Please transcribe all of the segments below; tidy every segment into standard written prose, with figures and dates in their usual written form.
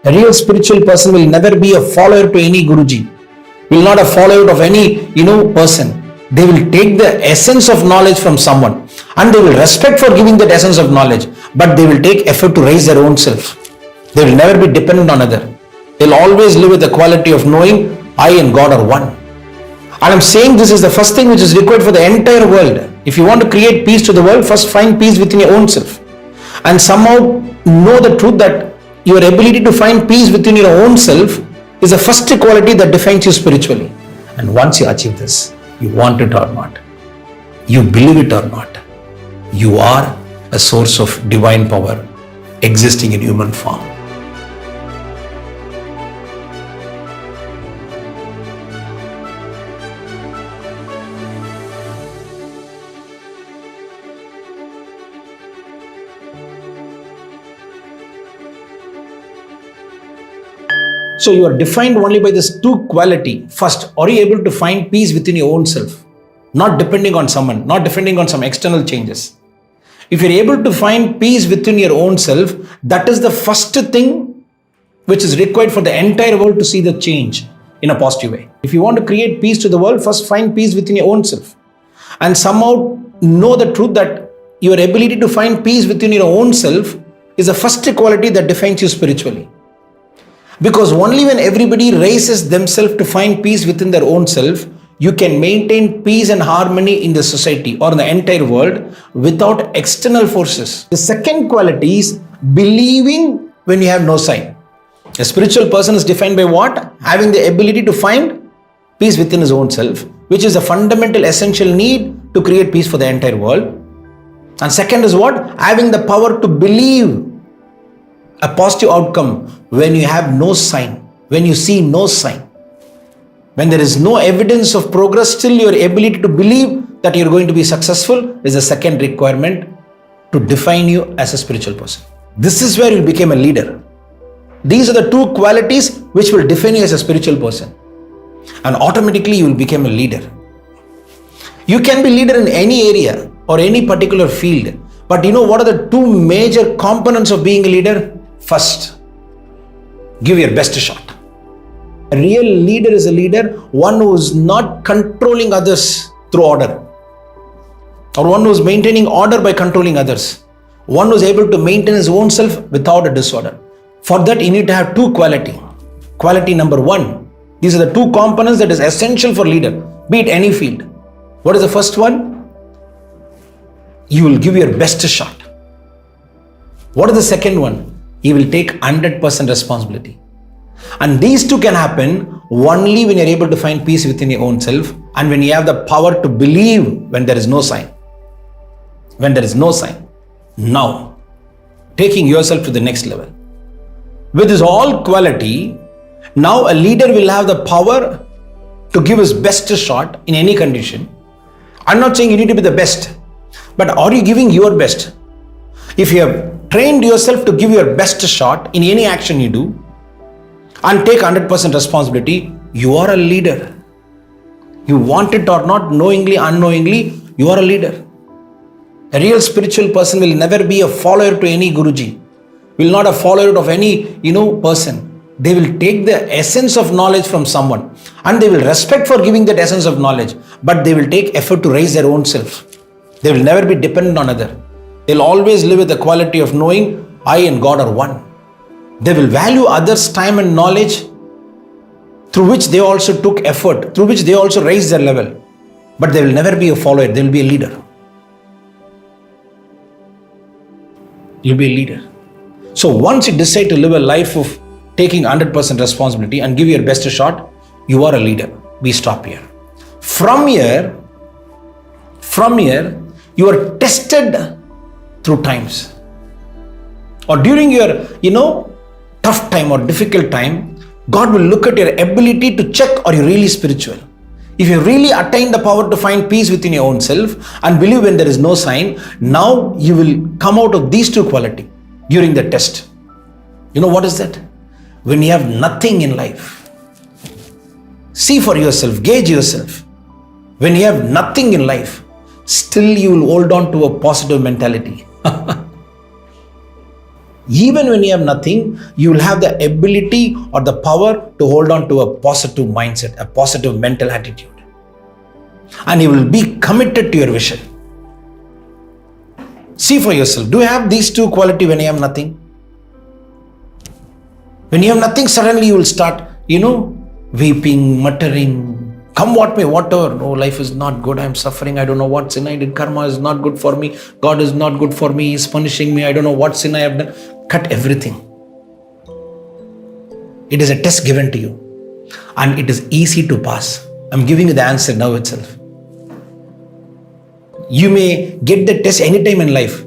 A real spiritual person will never be a follower to any Guruji, will not a follower of any, person. They will take the essence of knowledge from someone and they will respect for giving that essence of knowledge, but they will take effort to raise their own self. They will never be dependent on other. They'll always live with the quality of knowing I and God are one. And I'm saying this is the first thing which is required for the entire world. If you want to create peace to the world, first find peace within your own self. And somehow know the truth that your ability to find peace within your own self is the first quality that defines you spiritually. And once you achieve this, you want it or not, you believe it or not, you are a source of divine power existing in human form. So you are defined only by this two quality. First, are you able to find peace within your own self? Not depending on someone, not depending on some external changes. If you're able to find peace within your own self, that is the first thing which is required for the entire world to see the change in a positive way. If you want to create peace to the world, first find peace within your own self. And somehow know the truth that your ability to find peace within your own self is the first quality that defines you spiritually. Because only when everybody raises themselves to find peace within their own self, you can maintain peace and harmony in the society or in the entire world without external forces. The second quality is believing when you have no sign. A spiritual person is defined by what? Having the ability to find peace within his own self, which is a fundamental essential need to create peace for the entire world. And second is what? Having the power to believe a positive outcome when you have no sign, when you see no sign. When there is no evidence of progress, still your ability to believe that you're going to be successful is the second requirement to define you as a spiritual person. This is where you become a leader. These are the two qualities which will define you as a spiritual person. And automatically you will become a leader. You can be leader in any area or any particular field. But you know what are the two major components of being a leader? First, give your best shot. A real leader is a leader, one who is not controlling others through order, or one who is maintaining order by controlling others, one who is able to maintain his own self without a disorder. For that, you need to have two quality. Quality number one, these are the two components that is essential for leader, be it any field. What is the first one? You will give your best shot. What is the second one? You will take 100% responsibility. And these two can happen only when you're able to find peace within your own self and when you have the power to believe when there is no sign. When there is no sign. Now, taking yourself to the next level. With this all quality, now a leader will have the power to give his best shot in any condition. I'm not saying you need to be the best, but are you giving your best? If you have trained yourself to give your best shot in any action you do and take 100% responsibility, you are a leader. You want it or not, knowingly, unknowingly, you are a leader. A real spiritual person will never be a follower to any Guruji, will not a follower of any, person. They will take the essence of knowledge from someone and they will respect for giving that essence of knowledge, but they will take effort to raise their own self. They will never be dependent on other. They'll always live with the quality of knowing I and God are one. They will value others' time and knowledge through which they also took effort, through which they also raised their level. But they will never be a follower, they will be a leader. You'll be a leader. So once you decide to live a life of taking 100% responsibility and give your best shot, you are a leader. We stop here. From here, you are tested through times. Or during your, tough time or difficult time, God will look at your ability to check are you really spiritual. If you really attain the power to find peace within your own self and believe when there is no sign, now you will come out of these two qualities during the test. You know what is that? When you have nothing in life, see for yourself, gauge yourself. When you have nothing in life, still you will hold on to a positive mentality. Even when you have nothing, you will have the ability or the power to hold on to a positive mindset, a positive mental attitude. And you will be committed to your vision. See for yourself, do you have these two qualities when you have nothing? When you have nothing, suddenly you will start, weeping, muttering, come what may, whatever. No, life is not good. I'm suffering. I don't know what sin I did. Karma is not good for me. God is not good for me. He's punishing me. I don't know what sin I have done. Cut everything. It is a test given to you. And it is easy to pass. I'm giving you the answer now itself. You may get the test anytime in life,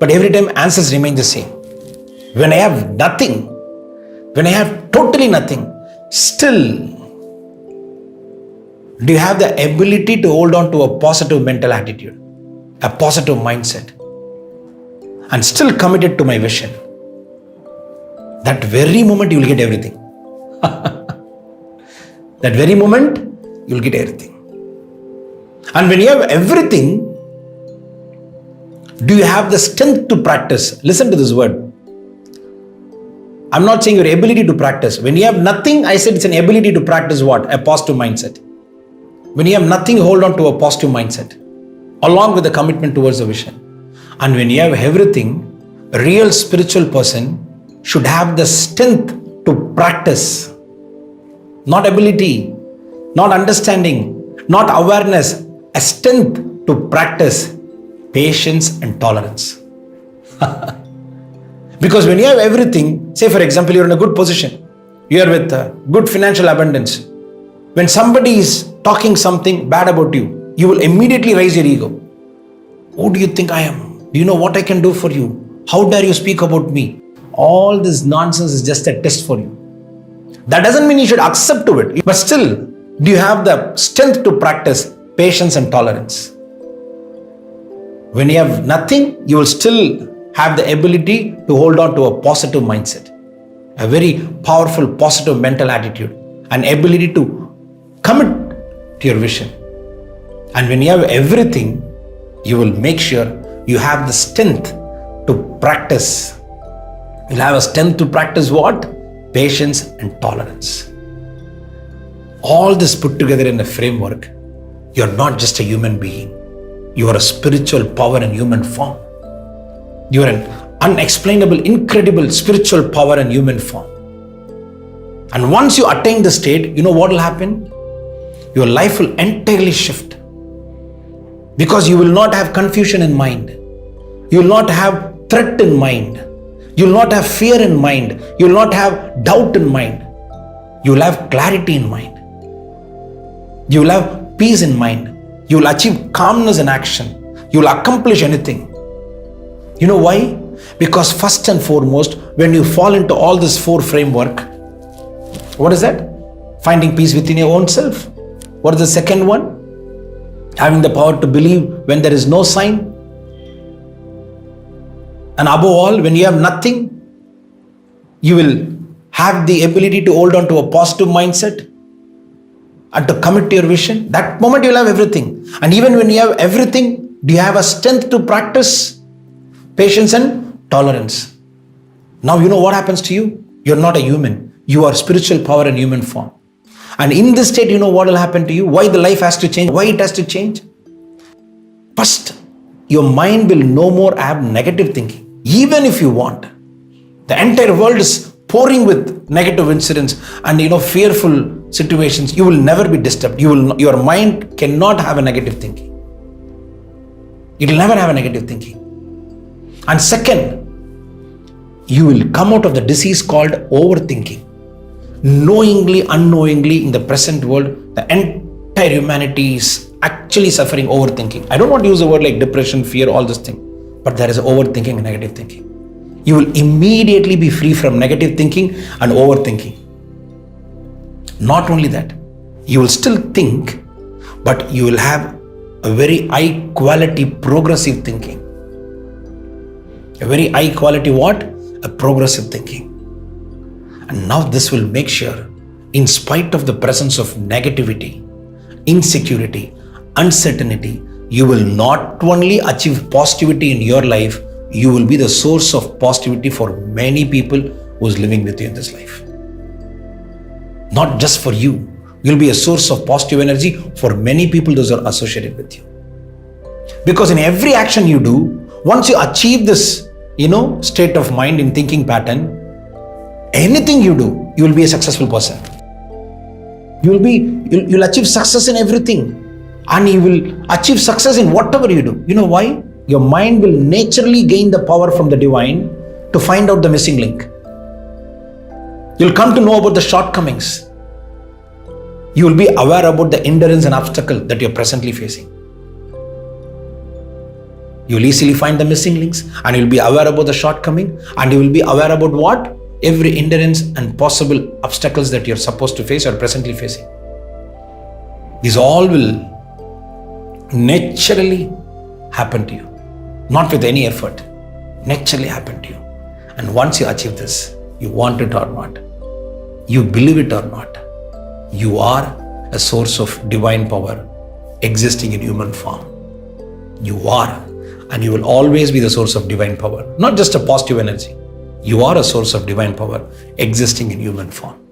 but every time answers remain the same. When I have nothing, when I have totally nothing, still, do you have the ability to hold on to a positive mental attitude, a positive mindset, and still committed to my vision? That very moment you will get everything. That very moment you will get everything. And when you have everything, do you have the strength to practice? Listen to this word. I'm not saying your ability to practice. When you have nothing, I said it's an ability to practice what? A positive mindset. When you have nothing, hold on to a positive mindset, along with the commitment towards the vision. And when you have everything, a real spiritual person should have the strength to practice. Not ability, not understanding, not awareness, a strength to practice patience and tolerance. Because when you have everything, say for example, you're in a good position, you are with good financial abundance. When somebody is talking something bad about you, you will immediately raise your ego. Who do you think I am? Do you know what I can do for you? How dare you speak about me? All this nonsense is just a test for you. That doesn't mean you should accept to it. But still, do you have the strength to practice patience and tolerance? When you have nothing, you will still have the ability to hold on to a positive mindset, a very powerful positive mental attitude, an ability to commit to your vision. And when you have everything, you will make sure you have the strength to practice. You'll have a strength to practice what? Patience and tolerance. All this put together in a framework. You're not just a human being. You are a spiritual power in human form. You are an unexplainable, incredible spiritual power in human form. And once you attain the state, you know what will happen? Your life will entirely shift. Because you will not have confusion in mind. You will not have threat in mind. You will not have fear in mind. You will not have doubt in mind. You will have clarity in mind. You will have peace in mind. You will achieve calmness in action. You will accomplish anything. You know why? Because first and foremost, when you fall into all this four framework, what is that? Finding peace within your own self. What is the second one? Having the power to believe when there is no sign. And above all, when you have nothing, you will have the ability to hold on to a positive mindset and to commit to your vision. That moment you will have everything. And even when you have everything, do you have a strength to practice patience and tolerance? Now you know what happens to you. You're not a human. You are spiritual power in human form. And in this state, you know what will happen to you? Why the life has to change? Why it has to change? First, your mind will no more have negative thinking. Even if you want. The entire world is pouring with negative incidents and fearful situations. You will never be disturbed. Your mind cannot have a negative thinking. It will never have a negative thinking. And second, you will come out of the disease called overthinking. Knowingly, unknowingly, in the present world, the entire humanity is actually suffering overthinking. I don't want to use a word like depression, fear, all this thing. But there is overthinking and negative thinking. You will immediately be free from negative thinking and overthinking. Not only that, you will still think, but you will have a very high quality progressive thinking. A very high quality what? A progressive thinking. And now this will make sure, in spite of the presence of negativity, insecurity, uncertainty, you will not only achieve positivity in your life, you will be the source of positivity for many people who's living with you in this life. Not just for you. You'll be a source of positive energy for many people those are associated with you. Because in every action you do, once you achieve this, state of mind in thinking pattern, anything you do, you will be a successful person. You'll achieve success in everything. And you will achieve success in whatever you do. You know why? Your mind will naturally gain the power from the divine to find out the missing link. You'll come to know about the shortcomings. You will be aware about the hindrance and obstacle that you're presently facing. You'll easily find the missing links and you'll be aware about the shortcoming and you will be aware about what? Every hindrance and possible obstacles that you're supposed to face or presently facing. These all will naturally happen to you. Not with any effort. Naturally happen to you. And once you achieve this, you want it or not, you believe it or not, you are a source of divine power existing in human form. You are, and you will always be the source of divine power. Not just a positive energy. You are a source of divine power existing in human form.